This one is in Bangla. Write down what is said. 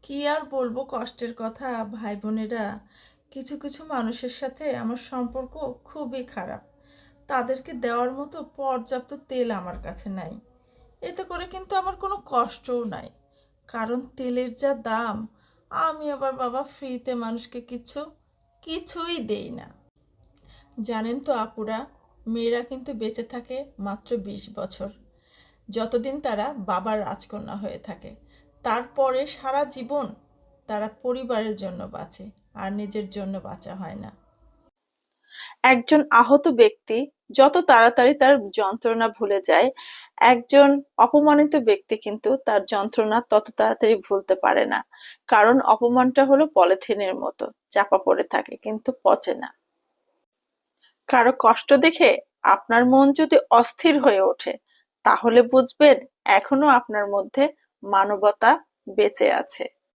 কি আর বলবো কষ্টের কথা ভাই বোনেরা। কিছু কিছু মানুষের সাথে আমার সম্পর্ক খুবই খারাপ। তাদেরকে দেওয়ার মতো পর্যাপ্ত তেল আমার কাছে নাই। এতে করে কিন্তু আমার কোনো কষ্টও নাই, কারণ তেলের যা দাম। আমি আবার বাবা ফ্রিতে মানুষকে কিছুই দেই না। জানেন তো আপুরা, মেয়েরা কিন্তু বেঁচে থাকে মাত্র 20 বছর, যতদিন তারা বাবার রাজকন্যা হয়ে থাকে। তারপরে সারা জীবন তারা পরিবারের জন্য বাঁচে, আর নিজের জন্য বাঁচা হয় না। একজন আহত ব্যক্তি যত তাড়াতাড়ি তার যন্ত্রণা ভুলে যায়, একজন অপমানিত ব্যক্তি কিন্তু তার যন্ত্রণা তত তাড়াতাড়ি ভুলতে পারে না। কারণ অপমানটা হলো পলিথিনের মতো, চাপা পড়ে থাকে কিন্তু পচে না। কারো কষ্ট দেখে আপনার মন যদি অস্থির হয়ে ওঠে, তাহলে বুঝবেন এখনো আপনার মধ্যে মানবতা বেঁচে আছে।